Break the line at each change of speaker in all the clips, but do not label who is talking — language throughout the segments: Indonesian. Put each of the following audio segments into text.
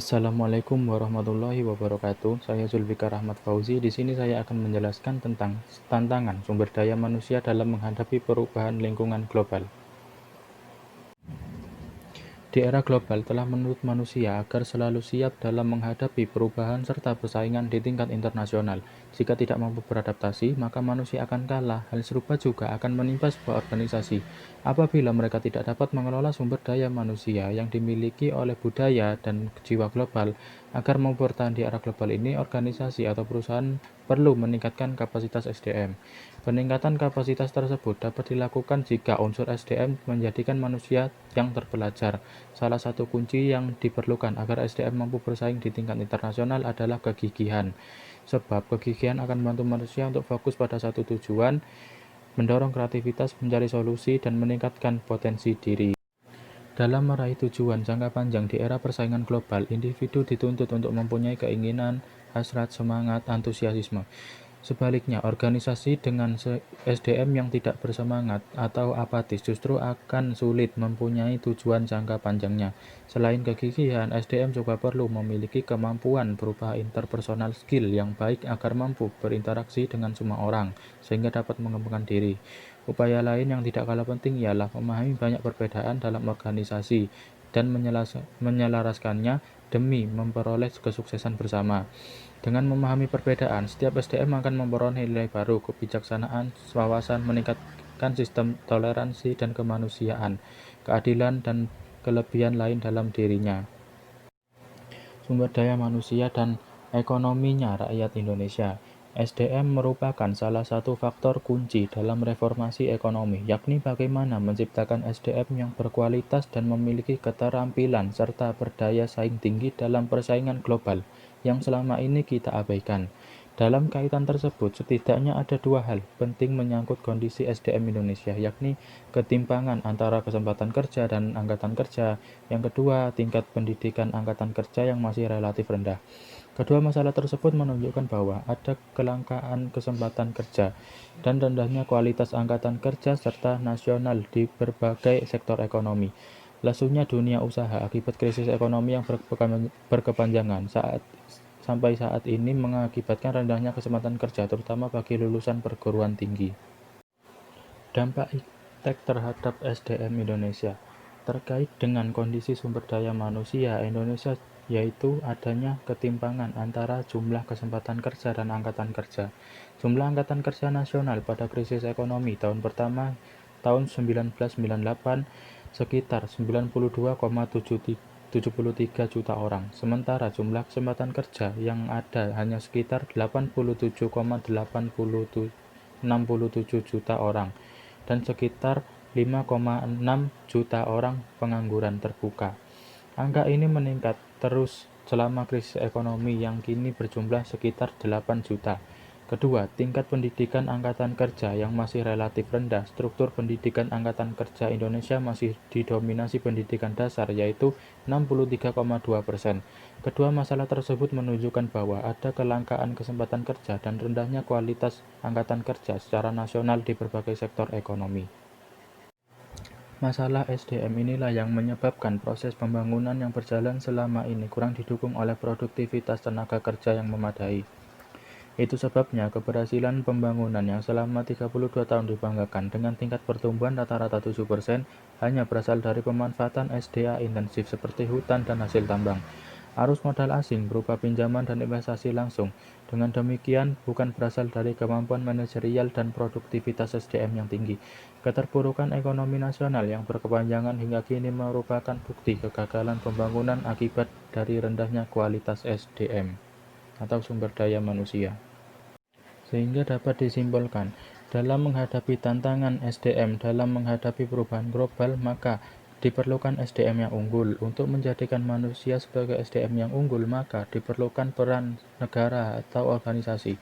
Assalamualaikum warahmatullahi wabarakatuh. Saya Zulfikar Ahmad Fauzi. Di sini saya akan menjelaskan tentang tantangan sumber daya manusia dalam menghadapi perubahan lingkungan global. Di era global telah menuntut manusia agar selalu siap dalam menghadapi perubahan serta persaingan di tingkat internasional. Jika tidak mampu beradaptasi, maka manusia akan kalah. Hal serupa juga akan menimpa sebuah organisasi. Apabila mereka tidak dapat mengelola sumber daya manusia yang dimiliki oleh budaya dan jiwa global, agar mampu bertahan di era global ini, organisasi atau perusahaan perlu meningkatkan kapasitas SDM. Peningkatan kapasitas tersebut dapat dilakukan jika unsur SDM menjadikan manusia yang terpelajar. Salah satu kunci yang diperlukan agar SDM mampu bersaing di tingkat internasional adalah kegigihan. Sebab kegigihan akan membantu manusia untuk fokus pada satu tujuan, mendorong kreativitas, mencari solusi, dan meningkatkan potensi diri. Dalam meraih tujuan jangka panjang di era persaingan global, individu dituntut untuk mempunyai keinginan, hasrat, semangat, antusiasme. Sebaliknya, organisasi dengan SDM yang tidak bersemangat atau apatis justru akan sulit mempunyai tujuan jangka panjangnya. Selain kegigihan, SDM juga perlu memiliki kemampuan berupa interpersonal skill yang baik agar mampu berinteraksi dengan semua orang, sehingga dapat mengembangkan diri. Upaya lain yang tidak kalah penting ialah memahami banyak perbedaan dalam organisasi dan menyelaraskannya demi memperoleh kesuksesan bersama. Dengan memahami perbedaan, setiap SDM akan memperoleh nilai baru, kebijaksanaan, wawasan, meningkatkan sistem toleransi dan kemanusiaan, keadilan, dan kelebihan lain dalam dirinya. Sumber daya manusia dan ekonominya rakyat Indonesia. SDM merupakan salah satu faktor kunci dalam reformasi ekonomi, yakni bagaimana menciptakan SDM yang berkualitas dan memiliki keterampilan serta berdaya saing tinggi dalam persaingan global yang selama ini kita abaikan. Dalam kaitan tersebut, setidaknya ada dua hal penting menyangkut kondisi SDM Indonesia, yakni ketimpangan antara kesempatan kerja dan angkatan kerja. Yang kedua, tingkat pendidikan angkatan kerja yang masih relatif rendah. Kedua masalah tersebut menunjukkan bahwa ada kelangkaan kesempatan kerja dan rendahnya kualitas angkatan kerja serta nasional di berbagai sektor ekonomi. Lesunya dunia usaha akibat krisis ekonomi yang berkepanjangan sampai saat ini mengakibatkan rendahnya kesempatan kerja terutama bagi lulusan perguruan tinggi. Dampak iptek terhadap SDM Indonesia terkait dengan kondisi sumber daya manusia Indonesia, yaitu adanya ketimpangan antara jumlah kesempatan kerja dan angkatan kerja. Jumlah angkatan kerja nasional pada krisis ekonomi tahun pertama tahun 1998 sekitar 92,73 juta orang, sementara jumlah kesempatan kerja yang ada hanya sekitar 87,67 juta orang dan sekitar 5,6 juta orang pengangguran terbuka. Angka ini meningkat terus selama krisis ekonomi yang kini berjumlah sekitar 8 juta. Kedua, tingkat pendidikan angkatan kerja yang masih relatif rendah. Struktur pendidikan angkatan kerja Indonesia masih didominasi pendidikan dasar, yaitu 63,2%. Kedua masalah tersebut menunjukkan bahwa ada kelangkaan kesempatan kerja dan rendahnya kualitas angkatan kerja secara nasional di berbagai sektor ekonomi. Masalah SDM inilah yang menyebabkan proses pembangunan yang berjalan selama ini kurang didukung oleh produktivitas tenaga kerja yang memadai. Itu sebabnya keberhasilan pembangunan yang selama 32 tahun dibanggakan dengan tingkat pertumbuhan rata-rata 7% hanya berasal dari pemanfaatan SDA intensif seperti hutan dan hasil tambang. Arus modal asing berupa pinjaman dan investasi langsung. Dengan demikian, bukan berasal dari kemampuan manajerial dan produktivitas SDM yang tinggi. Keterpurukan ekonomi nasional yang berkepanjangan hingga kini merupakan bukti kegagalan pembangunan akibat dari rendahnya kualitas SDM atau sumber daya manusia. Sehingga dapat disimpulkan, dalam menghadapi tantangan SDM dalam menghadapi perubahan global, maka diperlukan SDM yang unggul. Untuk menjadikan manusia sebagai SDM yang unggul, maka diperlukan peran negara atau organisasi.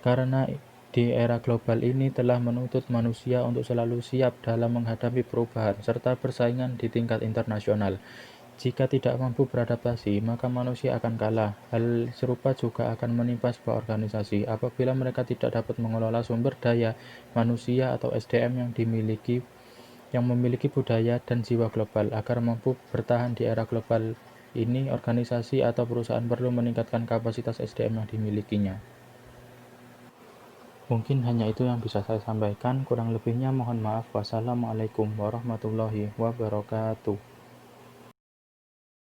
Karena di era global ini telah menuntut manusia untuk selalu siap dalam menghadapi perubahan serta persaingan di tingkat internasional. Jika tidak mampu beradaptasi, maka manusia akan kalah. Hal serupa juga akan menimpa sebuah organisasi apabila mereka tidak dapat mengelola sumber daya manusia atau SDM yang memiliki budaya dan jiwa global agar mampu bertahan di era global ini organisasi atau perusahaan perlu meningkatkan kapasitas SDM yang dimilikinya. Mungkin hanya itu yang bisa saya sampaikan, kurang lebihnya mohon maaf. Wassalamualaikum warahmatullahi wabarakatuh.